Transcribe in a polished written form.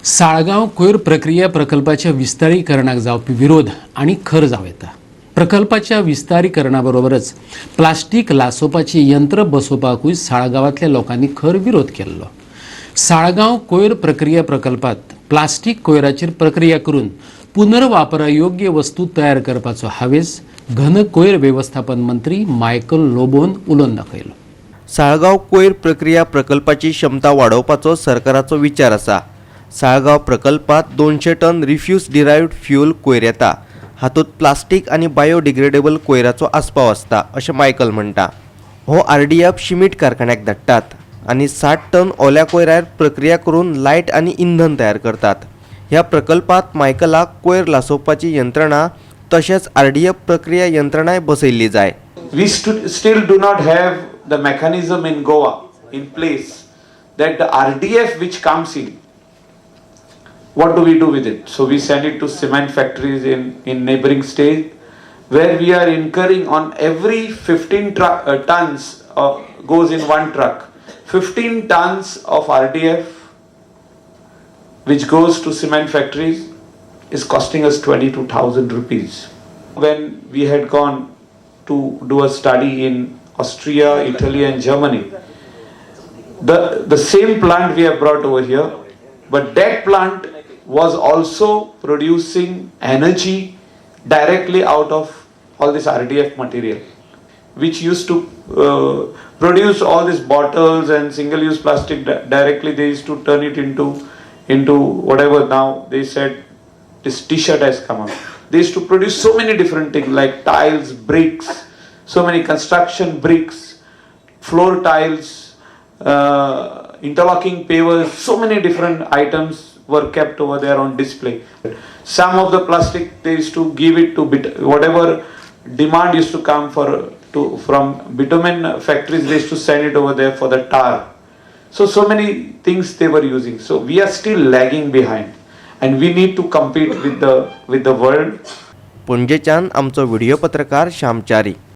साळगाव कोयर प्रक्रिया प्रकल्पाच्या विस्तारीकरणाक जावपी विरोध आणि खर जाव येता. प्रकल्पाच्या विस्तारीकरणाबरोबरच प्लास्टिक लासोवपाची यंत्र बसोवपाकूय साळगावातल्या लोकांनी खर विरोध केल्लो. साळगाव कोयर प्रक्रिया प्रकल्पात प्लास्टिक कोयराचेर प्रक्रिया करून पुनर्वापरयोग्य वस्तू तयार करपाचो हावेस घन कोयर व्यवस्थापन मंत्री मायकल लोबोन उलोवन दाखयलो. साळगाव कोयर प्रक्रिया प्रकल्पाची क्षमता वाडोवपाचो सरकाराचो विचार आसा. साळगाव प्रकल्पात 200 टन रिफ्यूज डिरायव्ड फ्यूल कोयर येता. हातूंत प्लास्टीक आनी बायोडिग्रेडेबल कोयराचो आस्पाव आसता अशें मायकल म्हणटा. हो RDF शिमीट कारखान्याक धाडटात आनी 60 टन ओल्या कोयरार प्रक्रिया करून लायट आनी इंधन तयार करतात. ह्या प्रकल्पात मायकलाक कोयर लासोवपाची यंत्रणा तशेंच RDF प्रक्रिया यंत्रणाय बसयल्ली जाय. We still do not have the mechanism in Goa in place that the RDF which comes in, what do we do with it? So we send it to cement factories in neighboring state where we are incurring on every 15 tons goes in one truck. 15 tons of RDF which goes to cement factories is costing us 22,000 rupees. When we had gone to do a study in Austria, Italy and Germany, the same plant we have brought over here, but that plant was also producing energy directly out of all this RDF material, which used to produce all these bottles and single-use plastic directly. They used to turn it into whatever now they said this T-shirt has come up. They used to produce so many different things like tiles, bricks, so many construction bricks, floor tiles, interlocking pavers, so many different items were kept over there on display. Some of the plastic they used to give it to whatever demand used to come from bitumen factories. They used to send it over there for the tar. So many things they were using. So we are still lagging behind, and we need to compete with the world. पणजेच्यान आमचो video पत्रकार श्याम च्यारी.